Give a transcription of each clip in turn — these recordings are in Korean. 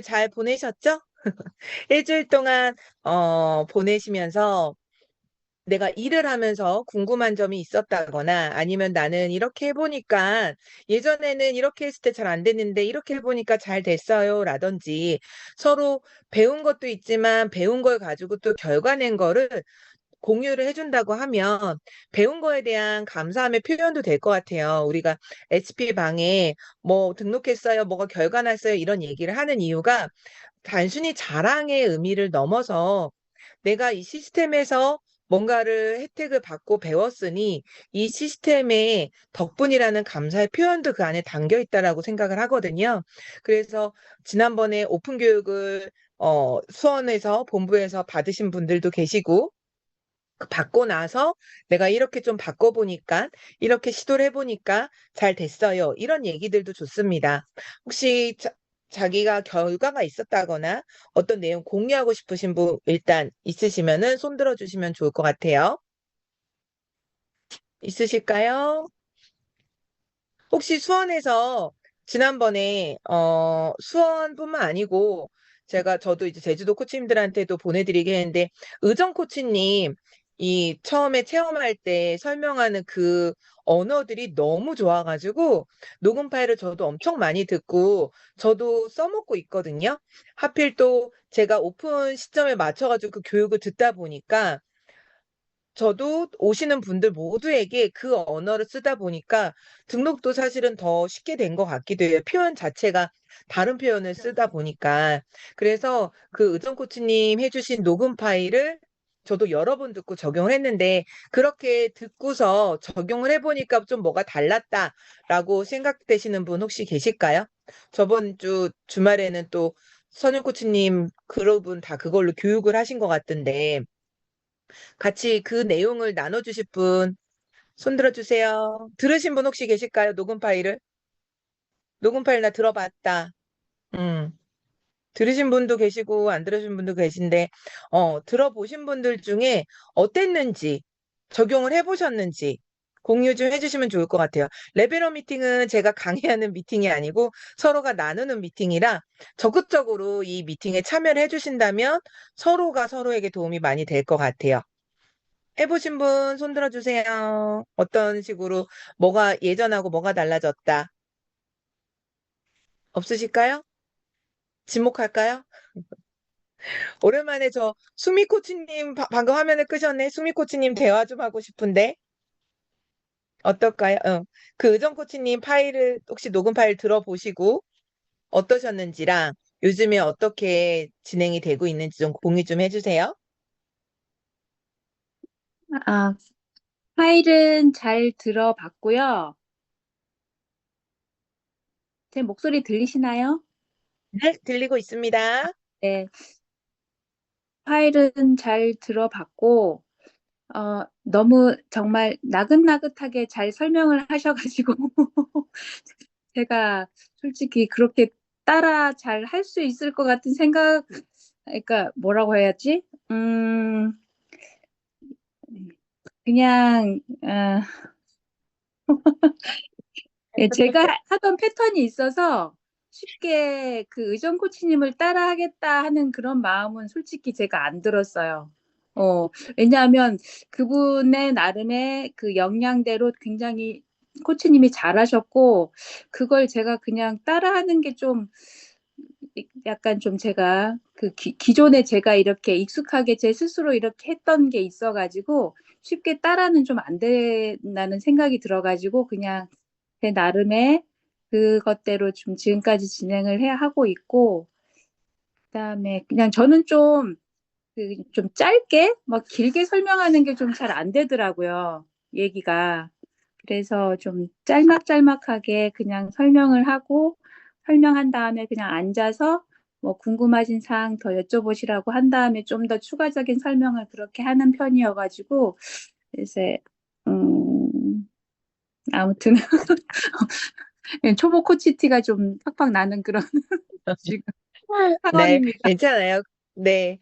잘 보내셨죠? 일주일 동안 보내시면서 내가 일을 하면서 궁금한 점이 있었다거나 아니면 나는 이렇게 해보니까 예전에는 이렇게 했을 때 잘 안 됐는데 이렇게 해보니까 잘 됐어요 라든지 서로 배운 것도 있지만 배운 걸 가지고 또 결과 낸 거를 공유를 해준다고 하면 배운 거에 대한 감사함의 표현도 될 것 같아요. 우리가 HP방에 뭐 등록했어요, 뭐가 결과 났어요 이런 얘기를 하는 이유가 단순히 자랑의 의미를 넘어서 내가 이 시스템에서 뭔가를 혜택을 받고 배웠으니 이 시스템의 덕분이라는 감사의 표현도 그 안에 담겨 있다라고 생각을 하거든요. 그래서 지난번에 오픈 교육을 수원에서 본부에서 받으신 분들도 계시고 그 받고 나서 내가 이렇게 좀 바꿔보니까 이렇게 시도를 해보니까 잘 됐어요. 이런 얘기들도 좋습니다. 혹시 자기가 결과가 있었다거나 어떤 내용 공유하고 싶으신 분 일단 있으시면은 손 들어주시면 좋을 것 같아요. 있으실까요? 혹시 수원에서 지난번에 수원뿐만 아니고 저도 이제 제주도 코치님들한테도 보내드리게 했는데 의정 코치님 이 처음에 체험할 때 설명하는 그 언어들이 너무 좋아가지고 녹음 파일을 저도 엄청 많이 듣고 저도 써먹고 있거든요. 하필 또 제가 오픈 시점에 맞춰가지고 그 교육을 듣다 보니까 저도 오시는 분들 모두에게 그 언어를 쓰다 보니까 등록도 사실은 더 쉽게 된 것 같기도 해요. 표현 자체가 다른 표현을 쓰다 보니까. 그래서 그 의정 코치님 해주신 녹음 파일을 저도 여러 번 듣고 적용을 했는데 그렇게 듣고서 적용을 해보니까 좀 뭐가 달랐다라고 생각되시는 분 혹시 계실까요? 저번 주 주말에는 또 선영 코치님 그룹은 다 그걸로 교육을 하신 것 같던데 같이 그 내용을 나눠주실 분 손들어 주세요. 들으신 분 혹시 계실까요? 녹음 파일을? 녹음 파일 나 들어봤다. 음. 들으신 분도 계시고 안 들으신 분도 계신데 들어보신 분들 중에 어땠는지 적용을 해보셨는지 공유 좀 해주시면 좋을 것 같아요. 레벨업 미팅은 제가 강의하는 미팅이 아니고 서로가 나누는 미팅이라 적극적으로 이 미팅에 참여를 해주신다면 서로가 서로에게 도움이 많이 될 것 같아요. 해보신 분 손 들어주세요. 어떤 식으로 뭐가 예전하고 뭐가 달라졌다. 없으실까요? 지목할까요? 오랜만에 저 수미 코치님 방금 화면을 끄셨네. 수미 코치님 대화 좀 하고 싶은데 어떨까요? 응. 그 의정 코치님 파일을 혹시 녹음 파일 들어보시고 어떠셨는지랑 요즘에 어떻게 진행이 되고 있는지 좀 공유 좀 해주세요. 아, 파일은 잘 들어봤고요. 제 목소리 들리시나요? 네, 들리고 있습니다. 네, 파일은 잘 들어봤고, 너무 정말 나긋나긋하게 잘 설명을 하셔가지고, 제가 솔직히 그렇게 따라 잘 할 수 있을 것 같은 생각, 그러니까 뭐라고 해야지? 그냥, 예, 제가 하던 패턴이 있어서 쉽게 그 의정 코치님을 따라 하겠다 하는 그런 마음은 솔직히 제가 안 들었어요. 어, 왜냐하면 그분의 나름의 그 역량대로 굉장히 코치님이 잘하셨고, 그걸 제가 그냥 따라하는 게 좀 약간 좀 제가 그 기존에 제가 이렇게 익숙하게 제 스스로 이렇게 했던 게 있어가지고 쉽게 따라는 좀 안 된다는 생각이 들어가지고 그냥 제 나름의 그것대로 좀 지금까지 진행을 해 하고 있고, 그다음에 그냥 저는 좀 좀 짧게 막 길게 설명하는 게 좀 잘 안 되더라고요. 얘기가. 그래서 좀 짤막짤막하게 그냥 설명을 하고 설명한 다음에 그냥 앉아서 뭐 궁금하신 사항 더 여쭤보시라고 한 다음에 좀 더 추가적인 설명을 그렇게 하는 편이어가지고 그래서 아무튼 초보 코치 티가 좀 팍팍 나는 그런 지금 네, 상황입니다. 괜찮아요. 네.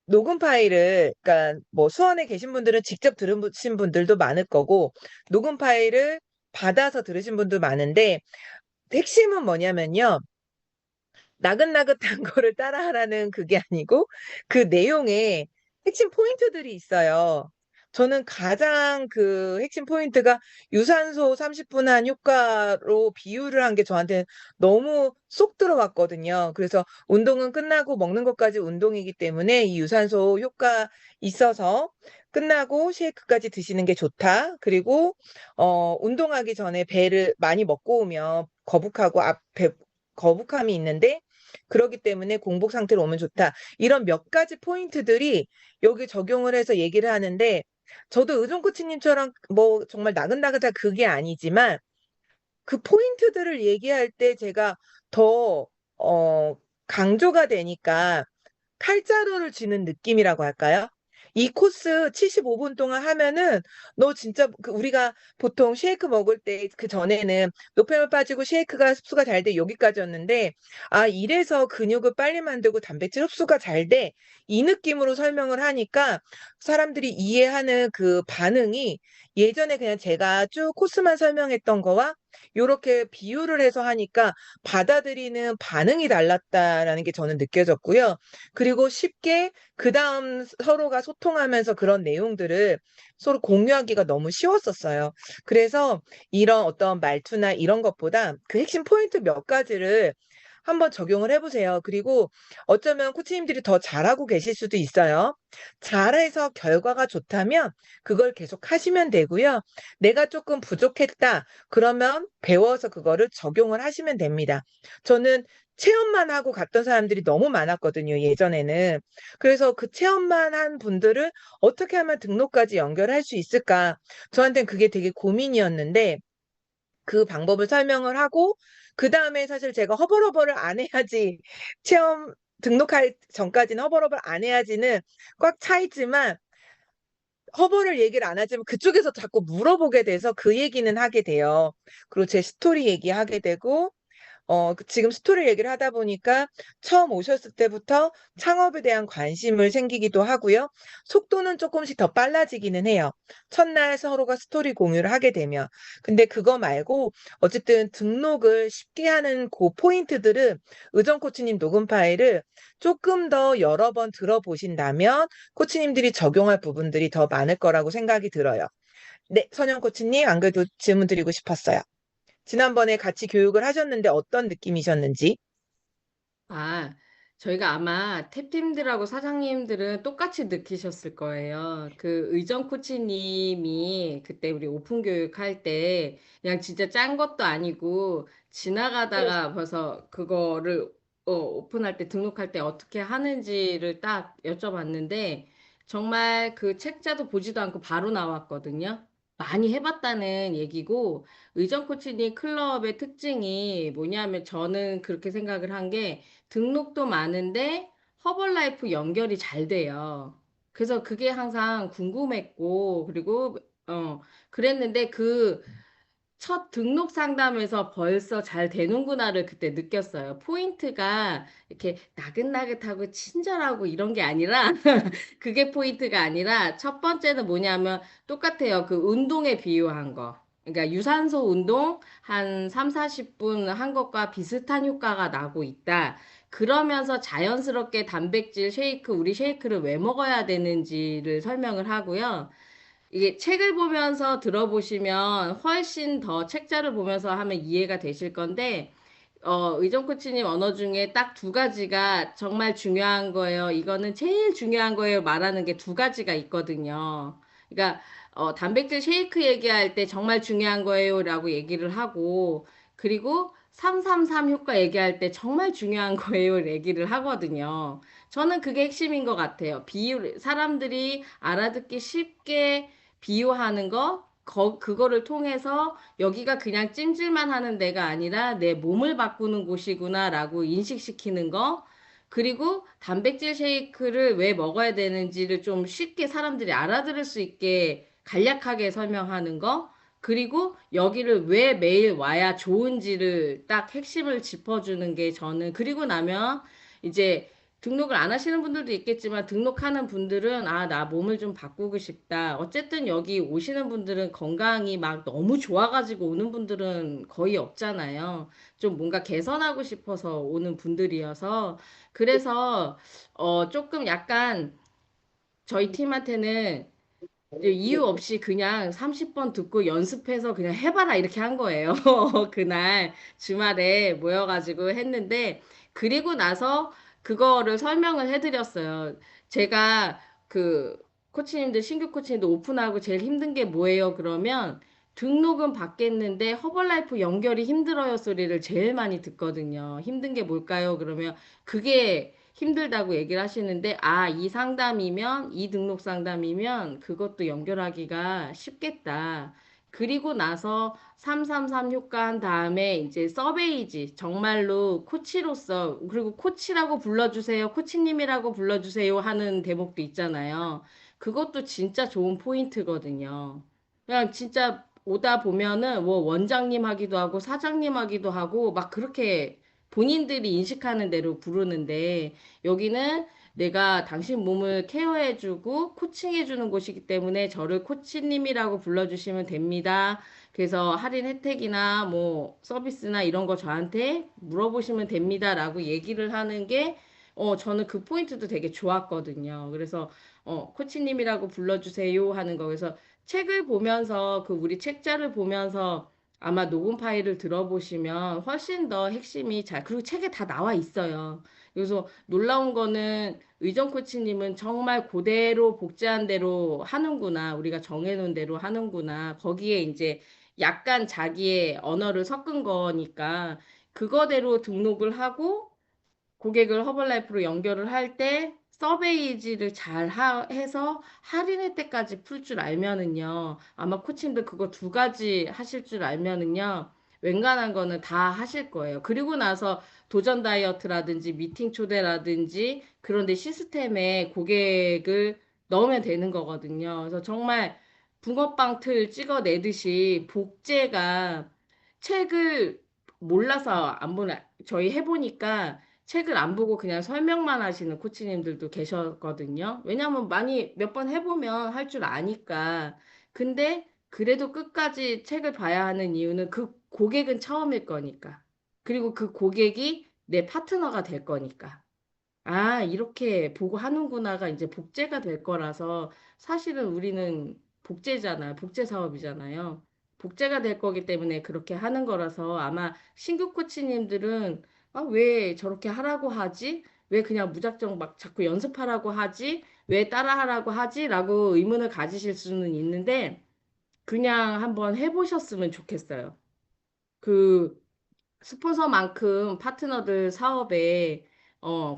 녹음 파일을, 그러니까 뭐 수원에 계신 분들은 직접 들으신 분들도 많을 거고, 녹음 파일을 받아서 들으신 분도 많은데, 핵심은 뭐냐면요. 나긋나긋한 거를 따라하라는 그게 아니고 그 내용에 핵심 포인트들이 있어요. 저는 가장 그 핵심 포인트가 유산소 30분 한 효과로 비유를 한 게 저한테 너무 쏙 들어왔거든요. 그래서 운동은 끝나고 먹는 것까지 운동이기 때문에 이 유산소 효과 있어서 끝나고 쉐이크까지 드시는 게 좋다. 그리고 운동하기 전에 배를 많이 먹고 오면 거북하고 앞에 거북함이 있는데 그렇기 때문에 공복 상태로 오면 좋다. 이런 몇 가지 포인트들이 여기 적용을 해서 얘기를 하는데 저도 의존 코치님처럼 뭐 정말 나긋나긋한 그게 아니지만 그 포인트들을 얘기할 때 제가 더 강조가 되니까 칼자루를 쥐는 느낌이라고 할까요? 이 코스 75분 동안 하면은 너 진짜 우리가 보통 쉐이크 먹을 때 그 전에는 노폐물 빠지고 쉐이크가 흡수가 잘 돼 여기까지였는데 아 이래서 근육을 빨리 만들고 단백질 흡수가 잘 돼. 이 느낌으로 설명을 하니까 사람들이 이해하는 그 반응이 예전에 그냥 제가 쭉 코스만 설명했던 거와 요렇게 비유를 해서 하니까 받아들이는 반응이 달랐다라는 게 저는 느껴졌고요. 그리고 쉽게 그다음 서로가 소통하면서 그런 내용들을 서로 공유하기가 너무 쉬웠었어요. 그래서 이런 어떤 말투나 이런 것보다 그 핵심 포인트 몇 가지를 한번 적용을 해보세요. 그리고 어쩌면 코치님들이 더 잘하고 계실 수도 있어요. 잘해서 결과가 좋다면 그걸 계속 하시면 되고요. 내가 조금 부족했다. 그러면 배워서 그거를 적용을 하시면 됩니다. 저는 체험만 하고 갔던 사람들이 너무 많았거든요, 예전에는. 그래서 그 체험만 한 분들을 어떻게 하면 등록까지 연결할 수 있을까? 저한테는 그게 되게 고민이었는데, 그 방법을 설명을 하고, 그 다음에 사실 제가 허벌허벌을 안 해야지, 체험 등록할 전까지는 허벌허벌 안 해야지는 꽉 차 있지만, 허벌을 얘기를 안 하지만 그쪽에서 자꾸 물어보게 돼서 그 얘기는 하게 돼요. 그리고 제 스토리 얘기하게 되고, 지금 스토리 얘기를 하다 보니까 처음 오셨을 때부터 창업에 대한 관심을 생기기도 하고요. 속도는 조금씩 더 빨라지기는 해요. 첫날 서로가 스토리 공유를 하게 되면. 근데 그거 말고 어쨌든 등록을 쉽게 하는 그 포인트들은 의정 코치님 녹음 파일을 조금 더 여러 번 들어보신다면 코치님들이 적용할 부분들이 더 많을 거라고 생각이 들어요. 네, 선영 코치님, 안 그래도 질문 드리고 싶었어요. 지난번에 같이 교육을 하셨는데 어떤 느낌이셨는지? 아, 저희가 아마 탭팀들하고 사장님들은 똑같이 느끼셨을 거예요. 그 의정 코치님이 그때 우리 오픈 교육할 때 그냥 진짜 짠 것도 아니고 지나가다가 벌써 그거를 오픈할 때 등록할 때 어떻게 하는지를 딱 여쭤봤는데 정말 그 책자도 보지도 않고 바로 나왔거든요. 많이 해봤다는 얘기고 의정 코치님 클럽의 특징이 뭐냐면 저는 그렇게 생각을 한게 등록도 많은데 허벌라이프 연결이 잘 돼요. 그래서 그게 항상 궁금했고, 그리고, 그랬는데 그 첫 등록 상담에서 벌써 잘 되는구나를 그때 느꼈어요. 포인트가 이렇게 나긋나긋하고 친절하고 이런 게 아니라, 그게 포인트가 아니라 첫 번째는 뭐냐면 똑같아요. 그 운동에 비유한 거. 그러니까 유산소 운동 한 3, 40분 한 것과 비슷한 효과가 나고 있다. 그러면서 자연스럽게 단백질 쉐이크, 우리 쉐이크를 왜 먹어야 되는지를 설명을 하고요. 이게 책을 보면서 들어보시면 훨씬 더 책자를 보면서 하면 이해가 되실 건데, 의정 코치님 언어 중에 딱 두 가지가 정말 중요한 거예요. 이거는 제일 중요한 거예요. 말하는 게 두 가지가 있거든요. 그러니까, 단백질 쉐이크 얘기할 때 정말 중요한 거예요. 라고 얘기를 하고, 그리고 333 효과 얘기할 때 정말 중요한 거예요. 얘기를 하거든요. 저는 그게 핵심인 것 같아요. 사람들이 알아듣기 쉽게 비유하는 거, 그거를 통해서 여기가 그냥 찜질만 하는 데가 아니라 내 몸을 바꾸는 곳이구나라고 인식시키는 거, 그리고 단백질 쉐이크를 왜 먹어야 되는지를 좀 쉽게 사람들이 알아들을 수 있게 간략하게 설명하는 거, 그리고 여기를 왜 매일 와야 좋은지를 딱 핵심을 짚어주는 게 저는, 그리고 나면 이제 등록을 안 하시는 분들도 있겠지만 등록하는 분들은 아, 나 몸을 좀 바꾸고 싶다. 어쨌든 여기 오시는 분들은 건강이 막 너무 좋아가지고 오는 분들은 거의 없잖아요. 좀 뭔가 개선하고 싶어서 오는 분들이어서 그래서 조금 약간 저희 팀한테는 이유 없이 그냥 30번 듣고 연습해서 그냥 해봐라 이렇게 한 거예요. 그날 주말에 모여가지고 했는데 그리고 나서 그거를 설명을 해드렸어요. 제가 그 코치님들 신규 코치님들 오픈하고 제일 힘든 게 뭐예요? 그러면 등록은 받겠는데 허벌라이프 연결이 힘들어요 소리를 제일 많이 듣거든요. 힘든 게 뭘까요? 그러면 그게 힘들다고 얘기를 하시는데, 아, 이 상담이면, 이 등록 상담이면 그것도 연결하기가 쉽겠다. 그리고 나서 333 효과한 다음에 이제 서베이지, 정말로 코치로서, 그리고 코치라고 불러주세요, 코치님이라고 불러주세요 하는 대목도 있잖아요. 그것도 진짜 좋은 포인트거든요. 그냥 진짜 오다 보면은 뭐 원장님 하기도 하고 사장님 하기도 하고 막 그렇게 본인들이 인식하는 대로 부르는데 여기는 내가 당신 몸을 케어해주고 코칭해주는 곳이기 때문에 저를 코치님이라고 불러주시면 됩니다. 그래서 할인 혜택이나 뭐 서비스나 이런 거 저한테 물어보시면 됩니다라고 얘기를 하는 게 저는 그 포인트도 되게 좋았거든요. 그래서 코치님이라고 불러주세요 하는 거. 그래서 책을 보면서 그 우리 책자를 보면서 아마 녹음 파일을 들어보시면 훨씬 더 핵심이 잘, 그리고 책에 다 나와 있어요. 그래서 놀라운 거는 의정 코치님은 정말 그대로 복제한 대로 하는구나. 우리가 정해놓은 대로 하는구나. 거기에 이제 약간 자기의 언어를 섞은 거니까 그거대로 등록을 하고 고객을 허벌라이프로 연결을 할 때 서베이지를 잘 해서 할인할 때까지 풀 줄 알면은요. 아마 코치님들 그거 두 가지 하실 줄 알면은요. 웬간한 거는 다 하실 거예요. 그리고 나서 도전 다이어트라든지 미팅 초대라든지 그런데 시스템에 고객을 넣으면 되는 거거든요. 그래서 정말 붕어빵 틀 찍어내듯이 복제가 책을 몰라서 안 보나 저희 해보니까 책을 안 보고 그냥 설명만 하시는 코치님들도 계셨거든요. 왜냐하면 많이 몇 번 해보면 할 줄 아니까. 근데 그래도 끝까지 책을 봐야 하는 이유는 그 고객은 처음일 거니까. 그리고 그 고객이 내 파트너가 될 거니까. 아, 이렇게 보고 하는구나가 이제 복제가 될 거라서 사실은 우리는 복제잖아요. 복제 사업이잖아요. 복제가 될 거기 때문에 그렇게 하는 거라서 아마 신규 코치님들은 아, 왜 저렇게 하라고 하지? 왜 그냥 무작정 막 자꾸 연습하라고 하지? 왜 따라하라고 하지? 라고 의문을 가지실 수는 있는데 그냥 한번 해보셨으면 좋겠어요. 그 스폰서만큼 파트너들 사업에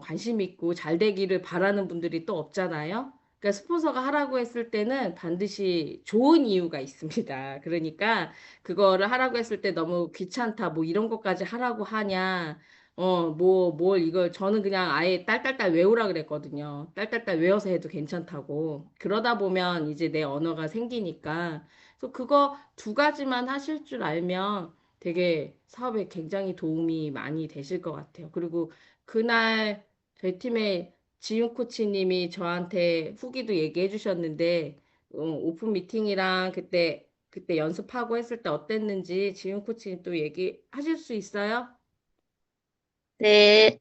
관심 있고 잘 되기를 바라는 분들이 또 없잖아요. 그러니까 스폰서가 하라고 했을 때는 반드시 좋은 이유가 있습니다. 그러니까 그거를 하라고 했을 때 너무 귀찮다, 뭐 이런 것까지 하라고 하냐, 뭘 이걸 저는 그냥 아예 딸딸딸 외우라 그랬거든요. 딸딸딸 외워서 해도 괜찮다고. 그러다 보면 이제 내 언어가 생기니까. 그래서 그거 두 가지만 하실 줄 알면 되게 사업에 굉장히 도움이 많이 되실 것 같아요. 그리고 그날 저희 팀의 지윤 코치님이 저한테 후기도 얘기해 주셨는데, 오픈 미팅이랑 그때 연습하고 했을 때 어땠는지 지윤 코치님 또 얘기하실 수 있어요? 네,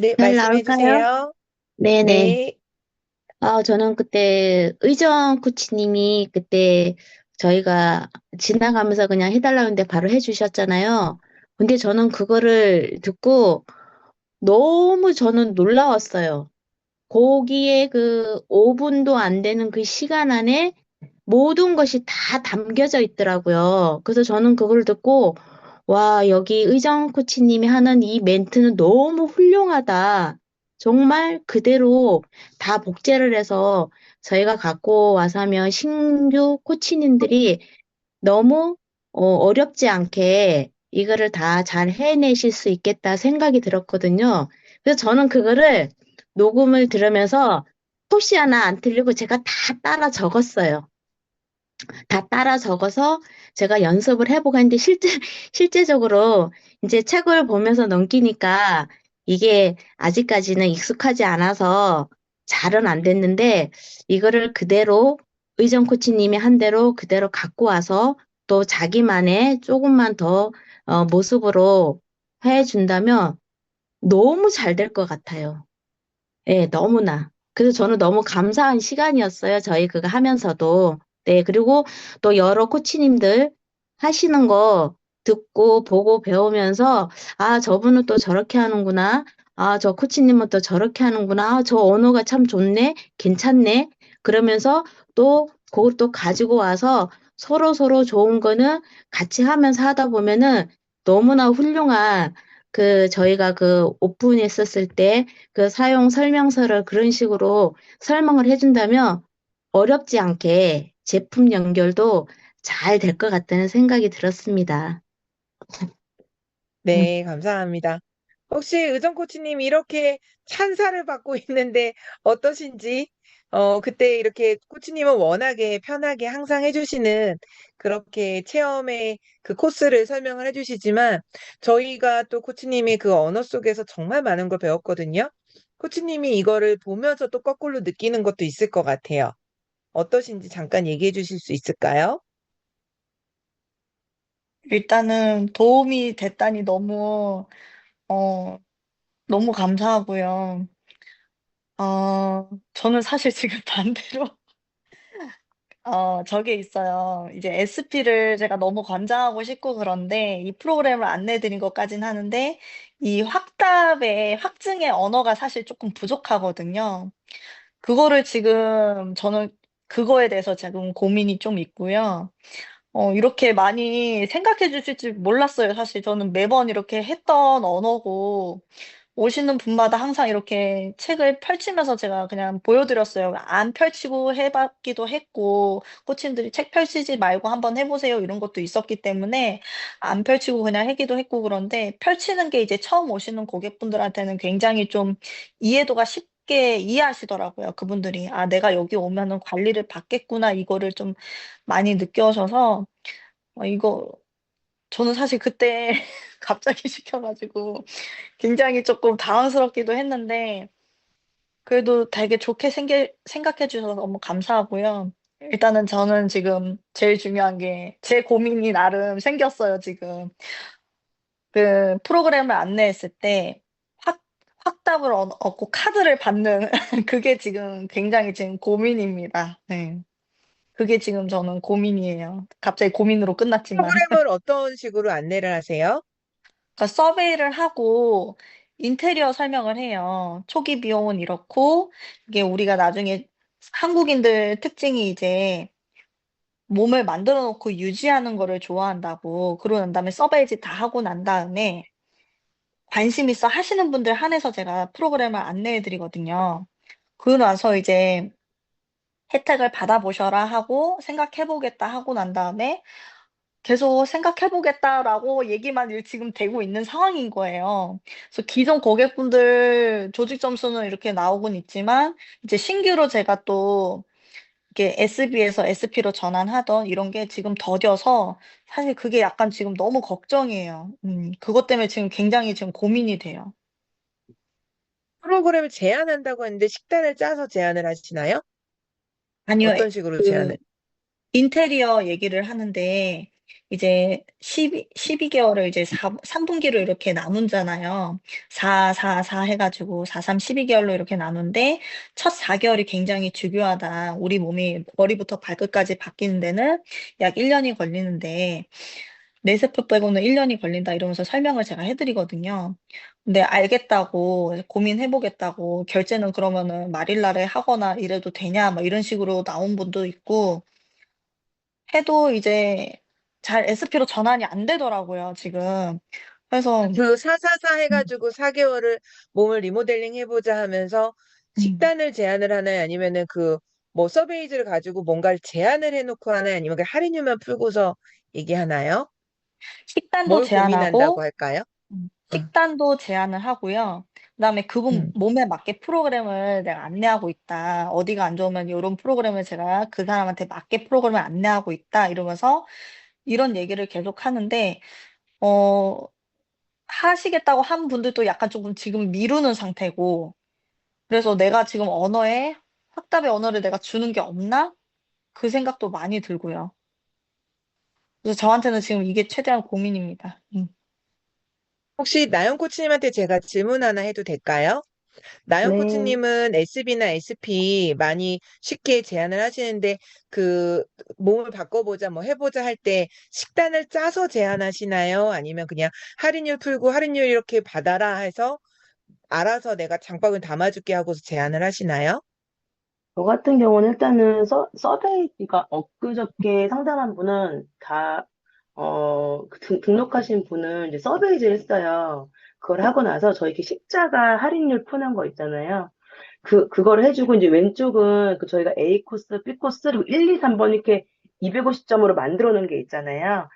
네, 잘 말씀해 나올까요? 주세요. 네네. 네. 저는 그때 의정 코치님이 그때 저희가 지나가면서 그냥 해달라는데 바로 해주셨잖아요. 근데 저는 그거를 듣고 너무 저는 놀라웠어요. 거기에 그 5분도 안 되는 그 시간 안에 모든 것이 다 담겨져 있더라고요. 그래서 저는 그걸 듣고, 와, 여기 의정 코치님이 하는 이 멘트는 너무 훌륭하다. 정말 그대로 다 복제를 해서 저희가 갖고 와서 하면 신규 코치님들이 너무 어렵지 않게 이거를 다 잘 해내실 수 있겠다 생각이 들었거든요. 그래서 저는 그거를 녹음을 들으면서 토시 하나 안 틀리고 제가 다 따라 적었어요. 다 따라 적어서 제가 연습을 해보고 했는데 실제적으로 이제 책을 보면서 넘기니까 이게 아직까지는 익숙하지 않아서 잘은 안 됐는데 이거를 그대로 의정 코치님이 한 대로 그대로 갖고 와서 또 자기만의 조금만 더 모습으로 해준다면 너무 잘 될 것 같아요. 예, 너무나. 그래서 저는 너무 감사한 시간이었어요. 저희 그거 하면서도. 네, 그리고 또 여러 코치님들 하시는 거 듣고 보고 배우면서, 아, 저분은 또 저렇게 하는구나. 아, 저 코치님은 또 저렇게 하는구나. 아, 저 언어가 참 좋네. 괜찮네. 그러면서 또 그것도 가지고 와서 서로 좋은 거는 같이 하면서 하다 보면은 너무나 훌륭한 저희가 그 오픈했었을 때 그 사용 설명서를 그런 식으로 설명을 해준다면 어렵지 않게 제품 연결도 잘 될 것 같다는 생각이 들었습니다. 네, 감사합니다. 혹시 의정 코치님 이렇게 찬사를 받고 있는데 어떠신지? 그때 이렇게 코치님은 워낙에 편하게 항상 해주시는 그렇게 체험의 그 코스를 설명을 해주시지만 저희가 또 코치님이 그 언어 속에서 정말 많은 걸 배웠거든요. 코치님이 이거를 보면서 또 거꾸로 느끼는 것도 있을 것 같아요. 어떠신지 잠깐 얘기해 주실 수 있을까요? 일단은 도움이 됐다니 어, 너무 감사하고요. 저는 사실 지금 반대로, 저게 있어요. 이제 SP를 제가 너무 권장하고 싶고 그런데 이 프로그램을 안내드린 것까진 하는데 이 확증의 언어가 사실 조금 부족하거든요. 그거를 지금 저는 그거에 대해서 지금 고민이 좀 있고요. 이렇게 많이 생각해 주실 줄 몰랐어요. 사실 저는 매번 이렇게 했던 언어고, 오시는 분마다 항상 이렇게 책을 펼치면서 제가 그냥 보여드렸어요. 안 펼치고 해봤기도 했고, 코치님들이 책 펼치지 말고 한번 해보세요. 이런 것도 있었기 때문에 안 펼치고 그냥 하기도 했고, 그런데 펼치는 게 이제 처음 오시는 고객분들한테는 굉장히 좀 이해도가 쉽게 이해하시더라고요. 그분들이. 아, 내가 여기 오면은 관리를 받겠구나. 이거를 좀 많이 느껴져서, 이거, 저는 사실 그때 갑자기 시켜가지고 굉장히 조금 당황스럽기도 했는데, 그래도 되게 좋게 생각해 주셔서 너무 감사하고요. 일단은 저는 지금 제일 중요한 게 제 고민이 나름 생겼어요, 지금. 그 프로그램을 안내했을 때 확, 확답을 얻고 카드를 받는 그게 지금 굉장히 지금 고민입니다. 네. 그게 지금 저는 고민이에요. 갑자기 고민으로 끝났지만. 프로그램을 어떤 식으로 안내를 하세요? 그러니까 서베이를 하고 인테리어 설명을 해요. 초기 비용은 이렇고 이게 우리가 나중에 한국인들 특징이 이제 몸을 만들어 놓고 유지하는 거를 좋아한다고 그러고 난 다음에 서베이지 다 하고 난 다음에 관심 있어 하시는 분들 한해서 제가 프로그램을 안내해 드리거든요. 그러고 나서 이제 혜택을 받아보셔라 하고 생각해 보겠다 하고 난 다음에 계속 생각해 보겠다라고 얘기만 지금 되고 있는 상황인 거예요. 그래서 기존 고객분들 조직 점수는 이렇게 나오곤 있지만 이제 신규로 제가 또 이게 SB에서 SP로 전환하던 이런 게 지금 더뎌서 사실 그게 약간 지금 너무 걱정이에요. 그것 때문에 지금 굉장히 지금 고민이 돼요. 프로그램을 제안한다고 했는데 식단을 짜서 제안을 하시나요? 아니요, 어떤 식으로 그 제안을? 인테리어 얘기를 하는데 이제 12개월을 이제 3분기로 이렇게 나누잖아요. 4, 4, 4 해가지고 4, 3, 12개월로 이렇게 나누는데 첫 4개월이 굉장히 중요하다. 우리 몸이 머리부터 발끝까지 바뀌는 데는 약 1년이 걸리는데 뇌세포 빼고는 1년이 걸린다 이러면서 설명을 제가 해드리거든요. 근데 알겠다고 고민해보겠다고 결제는 그러면은 말일날에 하거나 이래도 되냐 막 이런 식으로 나온 분도 있고 해도 이제 잘 SP로 전환이 안 되더라고요, 지금. 그래서, 그 444 음, 해가지고 4개월을 몸을 리모델링 해보자 하면서 음. 식단을 제안을 하나요? 아니면은 그 뭐 서베이즈를 가지고 뭔가를 제안을 해놓고 하나요? 아니면 그 할인율만 풀고서 식단도 뭘 고민한다고 제한하고, 할까요? 응. 식단도 제한을 하고요. 그다음에 그분 음. 몸에 맞게 프로그램을 내가 안내하고 있다. 어디가 안 좋으면 이런 프로그램을 제가 그 사람한테 맞게 프로그램을 안내하고 있다. 이러면서 이런 얘기를 계속 하는데, 어, 하시겠다고 한 분들도 약간 조금 지금 미루는 상태고, 그래서 내가 지금 확답의 언어를 내가 주는 게 없나? 그 생각도 많이 들고요. 그래서 저한테는 지금 이게 최대한 고민입니다. 혹시 나영 코치님한테 제가 질문 하나 해도 될까요? 나영 네. 코치님은 SB나 SP 많이 쉽게 제안을 하시는데 그 몸을 바꿔보자 뭐 해보자 할 때 식단을 짜서 제안하시나요? 아니면 그냥 할인율 풀고 할인율 이렇게 받아라 해서 알아서 내가 장바구니 담아줄게 하고서 제안을 하시나요? 저 같은 경우는 일단은 서베이가 엊그저께 상담한 분은 등록하신 분은 이제 서베이즈를 했어요. 그걸 하고 나서 저희 십자가 할인율 푸는 거 있잖아요. 그거를 해주고, 이제 왼쪽은 저희가 A 코스, B 코스, 그리고 1, 2, 3번 이렇게 250점으로 만들어 놓은 게 있잖아요.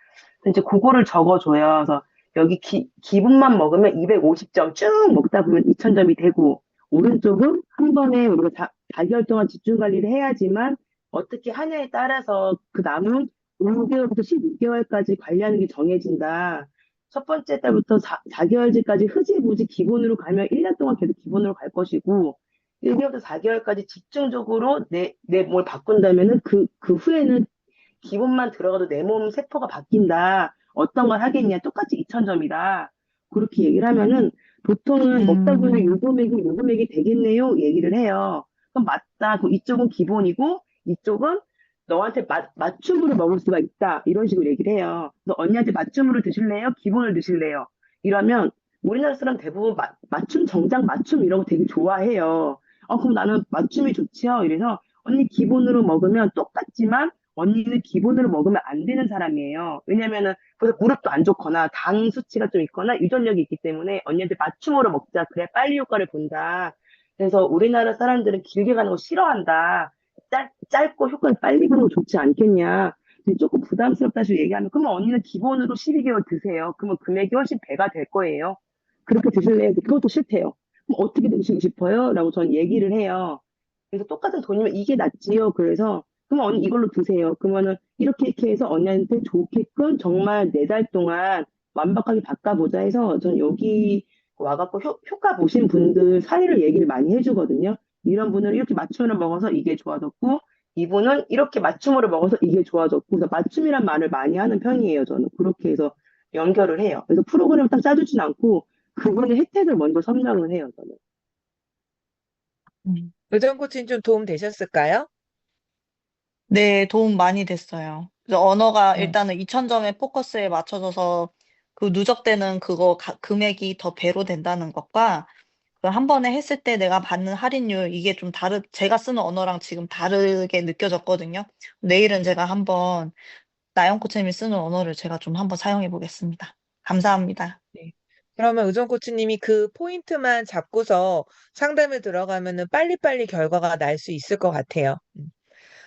이제 그거를 적어줘요. 그래서 여기 기분만 먹으면 250점 쭉 먹다 보면 2000점이 되고, 오른쪽은 한 번에 우리가 4개월 동안 집중 관리를 해야지만 어떻게 하냐에 따라서 그 남은 5개월부터 12개월까지 관리하는 게 정해진다. 첫 번째 달부터 4개월째까지 흐지부지 기본으로 가면 1년 동안 계속 기본으로 갈 것이고, 1개월부터 4개월까지 집중적으로 내 몸을 바꾼다면은 그 후에는 기본만 들어가도 내 몸 세포가 바뀐다. 어떤 걸 하겠냐. 똑같이 2000점이다. 그렇게 얘기를 하면은 보통은 먹다 보면 요금액이 되겠네요. 얘기를 해요. 그럼 맞다. 그럼 이쪽은 기본이고 이쪽은 너한테 맞춤으로 먹을 수가 있다. 이런 식으로 얘기를 해요. 그래서 언니한테 맞춤으로 드실래요? 기본을 드실래요? 이러면 우리나라 사람 대부분 맞춤, 정장 맞춤 이런 거 되게 좋아해요. 그럼 나는 맞춤이 좋지요. 이래서 언니 기본으로 먹으면 똑같지만 언니는 기본으로 먹으면 안 되는 사람이에요. 왜냐면은 그래서 무릎도 안 좋거나 당 수치가 좀 있거나 유전력이 있기 때문에 언니한테 맞춤으로 먹자. 그래야 빨리 효과를 본다. 그래서 우리나라 사람들은 길게 가는 거 싫어한다. 짧고 효과를 빨리 보는 거 좋지 않겠냐. 근데 조금 부담스럽다 시 얘기하면 그러면 언니는 기본으로 12개월 드세요. 그러면 금액이 훨씬 배가 될 거예요. 그렇게 드실래요? 그것도 싫대요. 그럼 어떻게 드시고 싶어요? 라고 전 얘기를 해요. 그래서 똑같은 돈이면 이게 낫지요. 그래서 그럼 언니 이걸로 드세요. 그러면은 이렇게 해서 언니한테 좋게끔 정말 4달 동안 완벽하게 바꿔보자 해서 전 여기 와갖고 효과 보신 분들 사례를 얘기를 많이 해주거든요. 이런 분은 이렇게 맞춤으로 먹어서 이게 좋아졌고 이분은 이렇게 맞춤으로 먹어서 이게 좋아졌고 그래서 맞춤이란 말을 많이 하는 편이에요. 저는 그렇게 해서 연결을 해요. 그래서 프로그램을 딱 짜주진 않고 그분의 혜택을 먼저 설명을 해요. 저는. 의정 코치님 좀 도움 되셨을까요? 네, 도움 많이 됐어요. 그래서 언어가 음. 일단은 2000점의 포커스에 맞춰져서 그 누적되는 금액이 더 배로 된다는 것과 그 한 번에 했을 때 내가 받는 할인율, 이게 좀 제가 쓰는 언어랑 지금 다르게 느껴졌거든요. 내일은 제가 한번 나영 코치님이 쓰는 언어를 제가 좀 한번 사용해 보겠습니다. 감사합니다. 네. 그러면 의정 코치님이 그 포인트만 잡고서 상담에 들어가면은 빨리빨리 결과가 날 수 있을 것 같아요.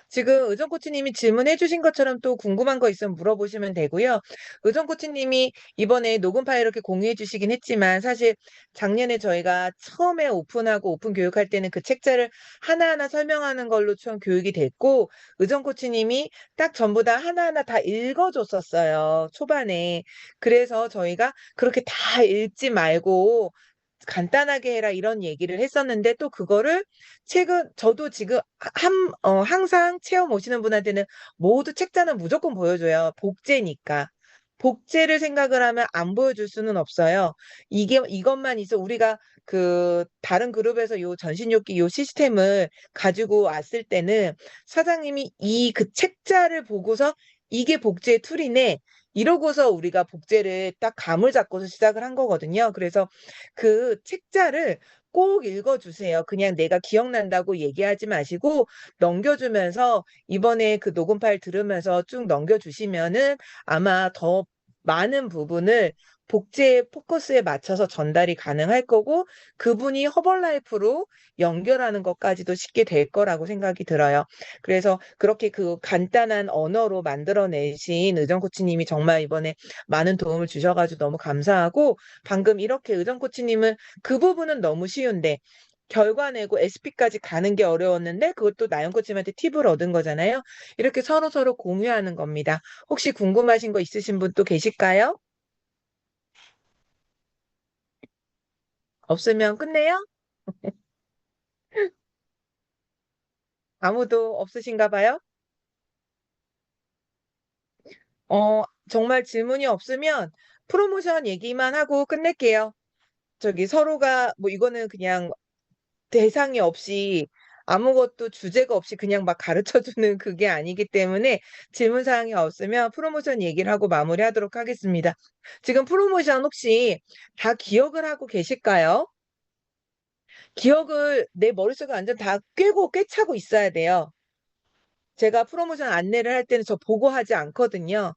지금 의정 코치님이 질문해 주신 것처럼 또 궁금한 거 있으면 물어보시면 되고요. 의정 코치님이 이번에 녹음 파일 이렇게 공유해 주시긴 했지만 사실 작년에 저희가 처음에 오픈하고 오픈 교육할 때는 그 책자를 하나하나 설명하는 걸로 좀 교육이 됐고 의정 코치님이 딱 전부 다 하나하나 다 읽어줬었어요. 초반에. 그래서 저희가 그렇게 다 읽지 말고 간단하게 해라 이런 얘기를 했었는데 또 그거를 저도 지금 항상 체험 오시는 분한테는 모두 책자는 무조건 보여줘요. 복제니까. 복제를 생각을 하면 안 보여줄 수는 없어요. 이것만 있어 우리가 그 다른 그룹에서 요 전신욕기 요 시스템을 가지고 왔을 때는 사장님이 그 책자를 보고서 이게 복제 툴이네. 이러고서 우리가 복제를 딱 감을 잡고서 시작을 한 거거든요. 그래서 그 책자를 꼭 읽어주세요. 그냥 내가 기억난다고 얘기하지 마시고 넘겨주면서 이번에 그 녹음 파일 들으면서 쭉 넘겨주시면은 아마 더 많은 부분을 복제의 포커스에 맞춰서 전달이 가능할 거고 그분이 허벌라이프로 연결하는 것까지도 쉽게 될 거라고 생각이 들어요. 그래서 그렇게 그 간단한 언어로 만들어내신 의정 코치님이 정말 이번에 많은 도움을 주셔가지고 너무 감사하고 방금 이렇게 의정 코치님은 그 부분은 너무 쉬운데 결과 내고 SP까지 가는 게 어려웠는데 그것도 나영 코치님한테 팁을 얻은 거잖아요. 이렇게 서로 공유하는 겁니다. 혹시 궁금하신 거 있으신 분 또 계실까요? 없으면 끝내요? 아무도 없으신가 봐요? 정말 질문이 없으면 프로모션 얘기만 하고 끝낼게요. 저기 서로가 뭐 이거는 그냥 대상이 없이 아무것도 주제가 없이 그냥 막 가르쳐 주는 그게 아니기 때문에 질문 사항이 없으면 프로모션 얘기를 하고 마무리하도록 하겠습니다. 지금 프로모션 혹시 다 기억을 하고 계실까요? 기억을 내 머릿속에 완전 다 꿰차고 있어야 돼요. 제가 프로모션 안내를 할 때는 저 보고 하지 않거든요.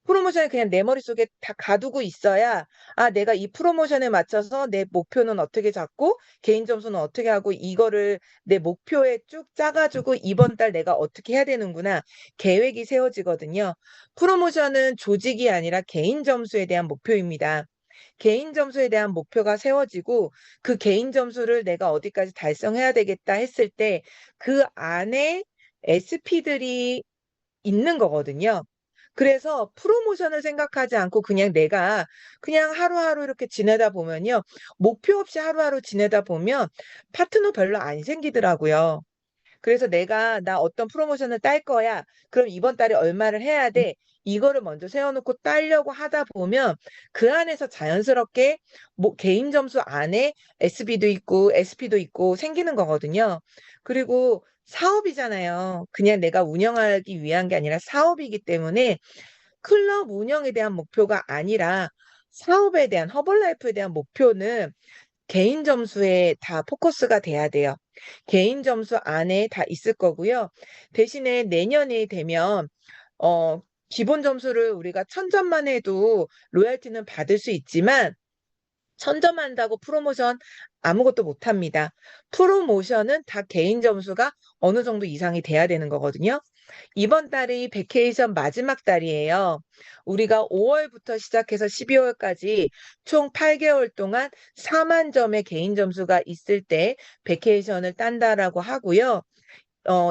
프로모션을 그냥 내 머릿속에 다 가두고 있어야, 아, 내가 이 프로모션에 맞춰서 내 목표는 어떻게 잡고, 개인 점수는 어떻게 하고, 이거를 내 목표에 쭉 짜가지고 이번 달 내가 어떻게 해야 되는구나. 계획이 세워지거든요. 프로모션은 조직이 아니라 개인 점수에 대한 목표입니다. 개인 점수에 대한 목표가 세워지고, 그 개인 점수를 내가 어디까지 달성해야 되겠다 했을 때, 그 안에 SP들이 있는 거거든요. 그래서 프로모션을 생각하지 않고 그냥 내가 그냥 하루하루 이렇게 지내다 보면요. 목표 없이 하루하루 지내다 보면 파트너 별로 안 생기더라고요. 그래서 나 어떤 프로모션을 딸 거야. 그럼 이번 달에 얼마를 해야 돼. 이거를 먼저 세워놓고 따려고 하다 보면 그 안에서 자연스럽게 뭐 개인 점수 안에 SB도 있고 SP도 있고 생기는 거거든요. 그리고 사업이잖아요. 그냥 내가 운영하기 위한 게 아니라 사업이기 때문에 클럽 운영에 대한 목표가 아니라 사업에 대한 허벌라이프에 대한 목표는 개인 점수에 다 포커스가 돼야 돼요. 개인 점수 안에 다 있을 거고요. 대신에 내년이 되면 기본 점수를 우리가 1000점만 해도 로얄티는 받을 수 있지만 1000점 한다고 프로모션 아무것도 못 합니다. 프로모션은 다 개인 점수가 어느 정도 이상이 돼야 되는 거거든요. 이번 달이 베케이션 마지막 달이에요. 우리가 5월부터 시작해서 12월까지 총 8개월 동안 4만 점의 개인 점수가 있을 때 베케이션을 딴다라고 하고요.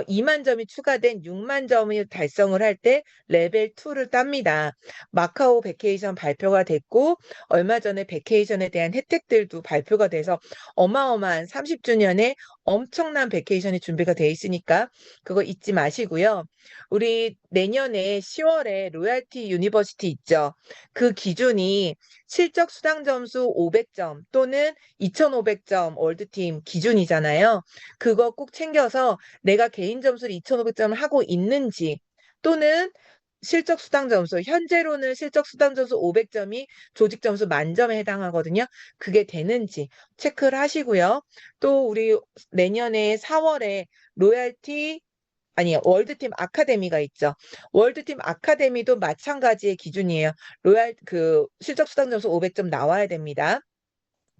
2만 점이 추가된 6만 점을 달성을 할 때 레벨 2를 땁니다. 마카오 베케이션 발표가 됐고 얼마 전에 베케이션에 대한 혜택들도 발표가 돼서 어마어마한 30주년에 엄청난 베케이션이 준비가 돼 있으니까 그거 잊지 마시고요. 우리 내년에 10월에 로얄티 유니버시티 있죠. 그 기준이 실적 수당 점수 500점 또는 2500점 월드팀 기준이잖아요. 그거 꼭 챙겨서 내가 개인 점수를 2,500점을 하고 있는지 또는 실적 수당 점수, 현재로는 실적 수당 점수 500점이 조직 점수 만점에 해당하거든요. 그게 되는지 체크를 하시고요. 또 우리 내년에 4월에 로얄티 아니, 월드팀 아카데미가 있죠. 월드팀 아카데미도 마찬가지의 기준이에요. 실적 수당 점수 500점 나와야 됩니다.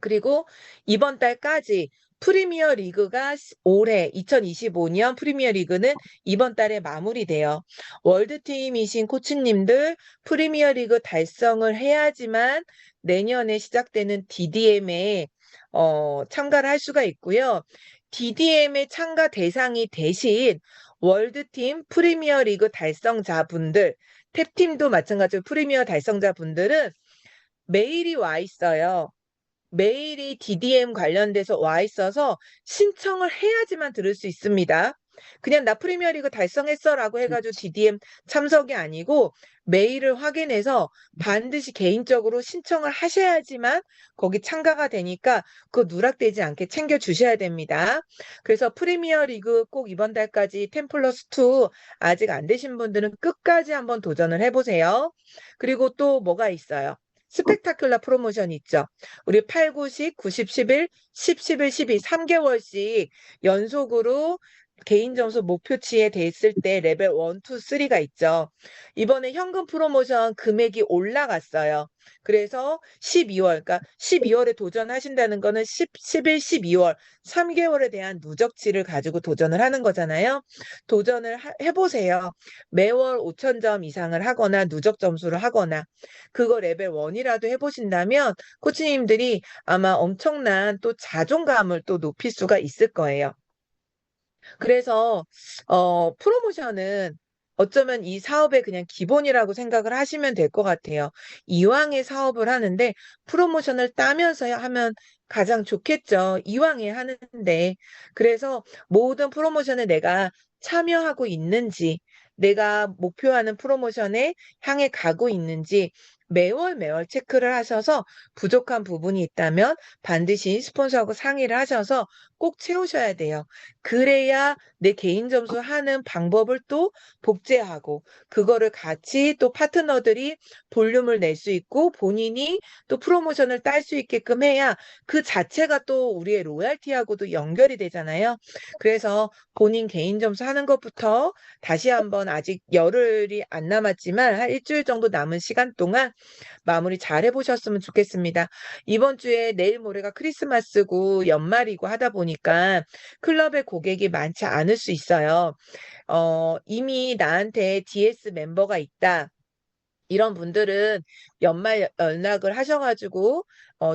그리고 이번 달까지 프리미어 리그가 올해 2025년 프리미어 리그는 이번 달에 마무리돼요. 월드팀이신 코치님들 프리미어 리그 달성을 해야지만 내년에 시작되는 DDM에 참가를 할 수가 있고요. DDM의 참가 대상이 대신 월드팀 프리미어 리그 달성자분들, 탭팀도 마찬가지로 프리미어 달성자분들은 메일이 와 있어요. 메일이 DDM 관련돼서 와 있어서 신청을 해야지만 들을 수 있습니다. 그냥 나 프리미어리그 달성했어라고 해가지고 DDM 참석이 아니고 메일을 확인해서 반드시 개인적으로 신청을 하셔야지만 거기 참가가 되니까 그거 누락되지 않게 챙겨주셔야 됩니다. 그래서 프리미어리그 꼭 이번 달까지 10+2 아직 안 되신 분들은 끝까지 한번 도전을 해보세요. 그리고 또 뭐가 있어요? 스펙타클러 프로모션 있죠. 우리 8, 9식, 90, 11, 10, 11, 12, 3개월씩 연속으로 개인 점수 목표치에 됐을 때 레벨 1, 2, 3가 있죠. 이번에 현금 프로모션 금액이 올라갔어요. 그래서 12월, 그러니까 12월에 도전하신다는 거는 11, 12월 3개월에 대한 누적치를 가지고 도전을 하는 거잖아요. 도전을 해보세요. 매월 5,000점 이상을 하거나 누적 점수를 하거나 그거 레벨 1이라도 해보신다면 코치님들이 아마 엄청난 또 자존감을 또 높일 수가 있을 거예요. 그래서 프로모션은 어쩌면 이 사업의 그냥 기본이라고 생각을 하시면 될 것 같아요. 이왕에 사업을 하는데 프로모션을 따면서 하면 가장 좋겠죠. 이왕에 하는데. 그래서 모든 프로모션에 내가 참여하고 있는지, 내가 목표하는 프로모션에 향해 가고 있는지 매월 체크를 하셔서 부족한 부분이 있다면 반드시 스폰서하고 상의를 하셔서 꼭 채우셔야 돼요. 그래야 내 개인 점수 하는 방법을 또 복제하고 그거를 같이 또 파트너들이 볼륨을 낼 수 있고 본인이 또 프로모션을 딸 수 있게끔 해야 그 자체가 또 우리의 로얄티하고도 연결이 되잖아요. 그래서 본인 개인 점수 하는 것부터 다시 한번 아직 열흘이 안 남았지만 한 일주일 정도 남은 시간 동안 마무리 잘 해보셨으면 좋겠습니다. 이번 주에 내일 모레가 크리스마스고 연말이고 하다 보니까 클럽의 고객이 많지 않을 수 있어요. 이미 나한테 DS 멤버가 있다. 이런 분들은 연말 연락을 하셔가지고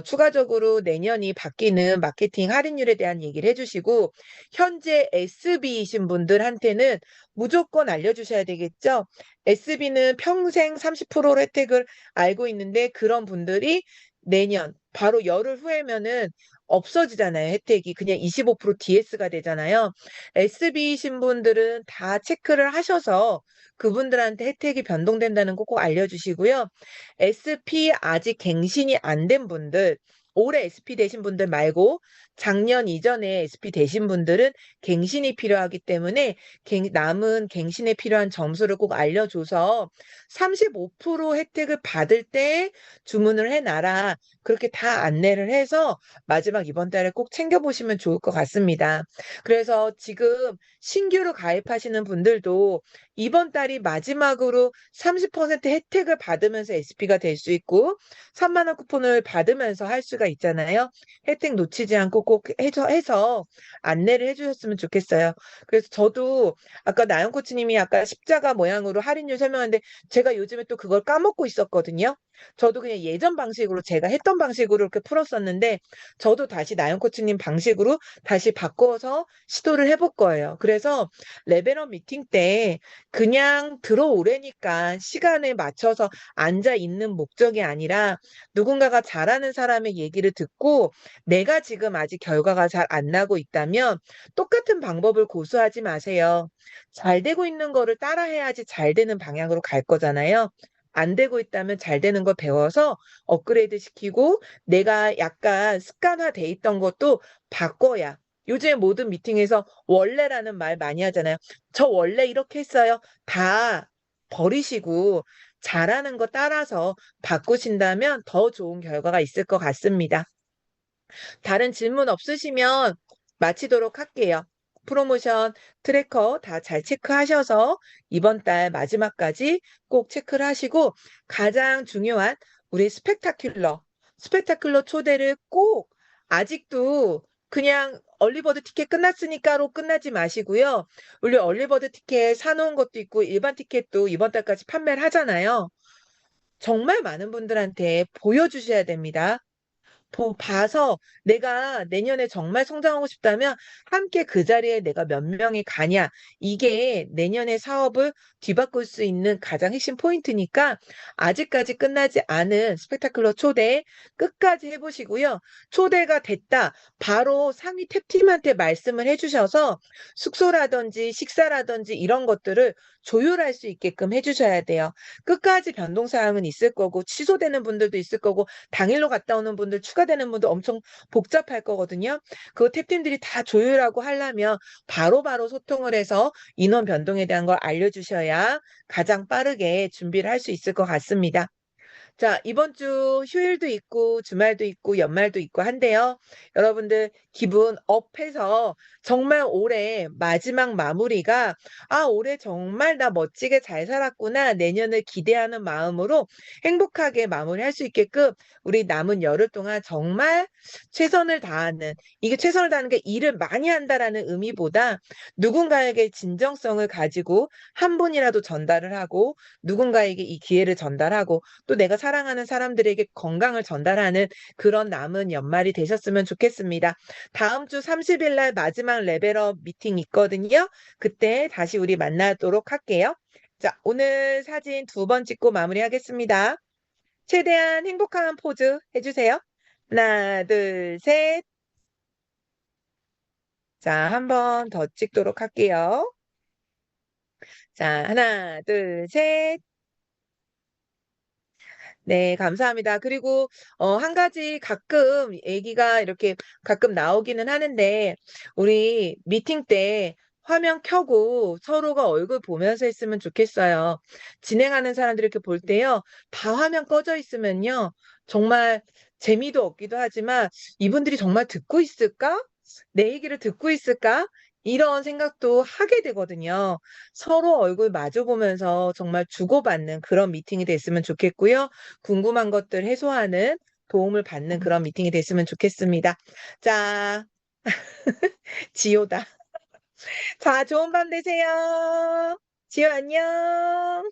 추가적으로 내년이 바뀌는 마케팅 할인율에 대한 얘기를 해주시고 현재 SB이신 분들한테는 무조건 알려주셔야 되겠죠. SB는 평생 30% 혜택을 알고 있는데 그런 분들이 내년 바로 열흘 후에면은 없어지잖아요. 혜택이 그냥 25% DS가 되잖아요. SB이신 분들은 다 체크를 하셔서 그분들한테 혜택이 변동된다는 거 꼭 알려주시고요. SP 아직 갱신이 안 된 분들, 올해 SP 되신 분들 말고 작년 이전에 SP 되신 분들은 갱신이 필요하기 때문에 남은 갱신에 필요한 점수를 꼭 알려줘서 35% 혜택을 받을 때 주문을 해놔라. 그렇게 다 안내를 해서 마지막 이번 달에 꼭 챙겨보시면 좋을 것 같습니다. 그래서 지금 신규로 가입하시는 분들도 이번 달이 마지막으로 30% 혜택을 받으면서 SP가 될 수 있고 3만 원 쿠폰을 받으면서 할 수가 있잖아요. 혜택 놓치지 않고 꼭 해서 안내를 해주셨으면 좋겠어요. 그래서 저도 아까 나영 코치님이 아까 십자가 모양으로 할인율 설명하는데 제가 요즘에 또 그걸 까먹고 있었거든요. 저도 그냥 예전 방식으로 제가 했던 방식으로 이렇게 풀었었는데 저도 다시 나영 코치님 방식으로 다시 바꿔서 시도를 해볼 거예요. 그래서 레벨업 미팅 때 그냥 들어오래니까 시간에 맞춰서 앉아 있는 목적이 아니라 누군가가 잘하는 사람의 얘기를 듣고 내가 지금 아직 결과가 잘 안 나고 있다면 똑같은 방법을 고수하지 마세요. 잘 되고 있는 거를 따라해야지 잘 되는 방향으로 갈 거잖아요. 안 되고 있다면 잘 되는 거 배워서 업그레이드 시키고 내가 약간 습관화돼 있던 것도 바꿔야. 요즘 모든 미팅에서 원래라는 말 많이 하잖아요. 저 원래 이렇게 했어요. 다 버리시고 잘하는 거 따라서 바꾸신다면 더 좋은 결과가 있을 것 같습니다. 다른 질문 없으시면 마치도록 할게요. 프로모션 트래커 다 잘 체크하셔서 이번 달 마지막까지 꼭 체크를 하시고 가장 중요한 우리 스펙타클러 초대를 꼭 아직도 그냥 얼리버드 티켓 끝났으니까로 끝나지 마시고요. 우리 얼리버드 티켓 사놓은 것도 있고 일반 티켓도 이번 달까지 판매를 하잖아요. 정말 많은 분들한테 보여주셔야 됩니다. 봐서 내가 내년에 정말 성장하고 싶다면 함께 그 자리에 내가 몇 명이 가냐. 이게 내년의 사업을 뒤바꿀 수 있는 가장 핵심 포인트니까 아직까지 끝나지 않은 스펙타클러 초대 끝까지 해보시고요. 초대가 됐다. 바로 상위 탭팀한테 말씀을 해주셔서 숙소라든지 식사라든지 이런 것들을 조율할 수 있게끔 해주셔야 돼요. 끝까지 변동사항은 있을 거고 취소되는 분들도 있을 거고 당일로 갔다 오는 분들 추가되는 분도 엄청 복잡할 거거든요. 그 탭팀들이 다 조율하고 하려면 바로바로 소통을 해서 인원 변동에 대한 걸 알려주셔야 가장 빠르게 준비를 할 수 있을 것 같습니다. 자, 이번 주 휴일도 있고 주말도 있고 연말도 있고 한데요. 여러분들 기분 업해서 정말 올해 마지막 마무리가 올해 정말 나 멋지게 잘 살았구나. 내년을 기대하는 마음으로 행복하게 마무리할 수 있게끔 우리 남은 열흘 동안 정말 최선을 다하는 이게 최선을 다하는 게 일을 많이 한다라는 의미보다 누군가에게 진정성을 가지고 한 분이라도 전달을 하고 누군가에게 이 기회를 전달하고 또 내가 사랑하는 사람들에게 건강을 전달하는 그런 남은 연말이 되셨으면 좋겠습니다. 다음 주 30일 날 마지막 레벨업 미팅 있거든요. 그때 다시 우리 만나도록 할게요. 자, 오늘 사진 2번 찍고 마무리하겠습니다. 최대한 행복한 포즈 해주세요. 하나, 둘, 셋. 자, 한 번 더 찍도록 할게요. 자, 하나, 둘, 셋. 네, 감사합니다. 그리고 한 가지 가끔 얘기가 이렇게 가끔 나오기는 하는데 우리 미팅 때 화면 켜고 서로가 얼굴 보면서 했으면 좋겠어요. 진행하는 사람들 이렇게 볼 때요. 다 화면 꺼져 있으면요. 정말 재미도 없기도 하지만 이분들이 정말 듣고 있을까? 내 얘기를 듣고 있을까? 이런 생각도 하게 되거든요. 서로 얼굴 마주 보면서 정말 주고받는 그런 미팅이 됐으면 좋겠고요. 궁금한 것들 해소하는 도움을 받는 그런 미팅이 됐으면 좋겠습니다. 자, 지효다. 자, 좋은 밤 되세요. 지효 안녕.